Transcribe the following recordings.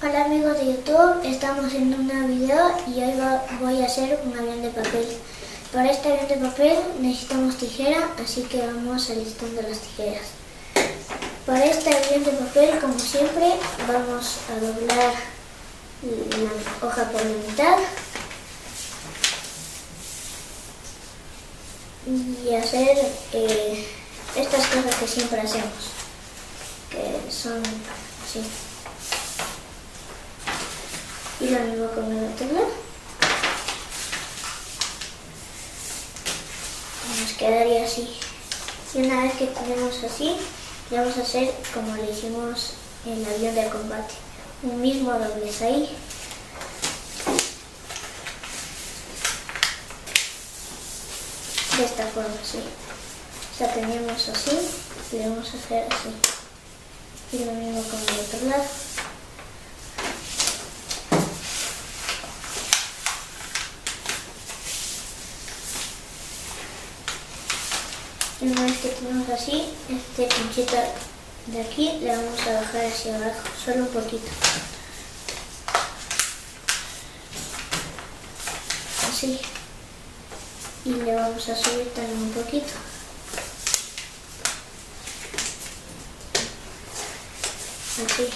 Hola amigos de YouTube, estamos en un nuevo video y hoy voy a hacer un avión de papel. Para este avión de papel necesitamos tijera, así que vamos alistando las tijeras. Para este avión de papel, como siempre, vamos a doblar la hoja por la mitad y hacer estas cosas que siempre hacemos, que son así. Y lo mismo con el otro lado. Nos quedaría así. Y una vez que tenemos así, le vamos a hacer como le hicimos en el avión de combate. Un mismo doblez ahí. De esta forma, así. Ya tenemos así y le vamos a hacer así. Y lo mismo con el otro lado. Y una vez que tenemos así, este pinchito de aquí le vamos a bajar hacia abajo, solo un poquito. Así. Y le vamos a subir también un poquito. Así.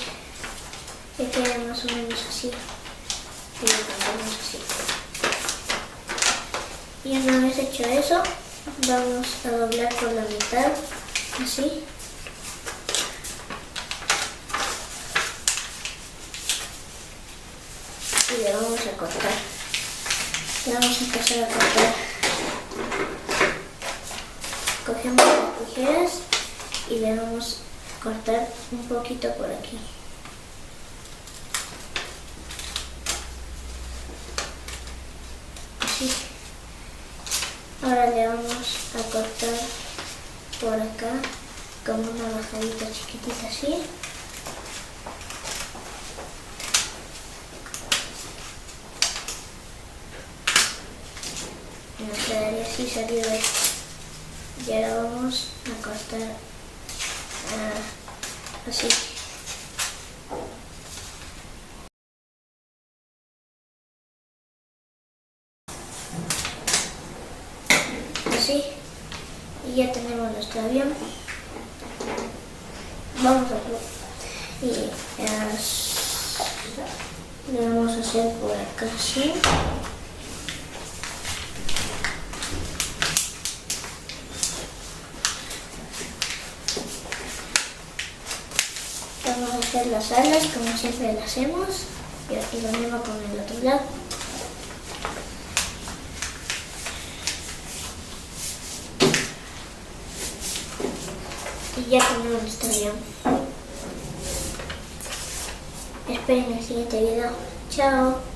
Que quede más o menos así. Y lo cambiamos así. Y una vez hecho eso, vamos a doblar por la mitad, así. Y le vamos a cortar. Le vamos a empezar a cortar. Cogemos las tijeras y le vamos a cortar un poquito por aquí. Así. Ahora le vamos a cortar por acá como una bajadita chiquitita así. Nos quedaría así salido esto. Y ahora vamos a cortar así. Así. Y ya tenemos nuestro avión. Vamos a hacer y le vamos a hacer por acá así. Vamos a hacer las alas como siempre las hacemos y lo mismo con el otro lado. Y ya tenemos nuestro avión. Esperen el siguiente video. Chao.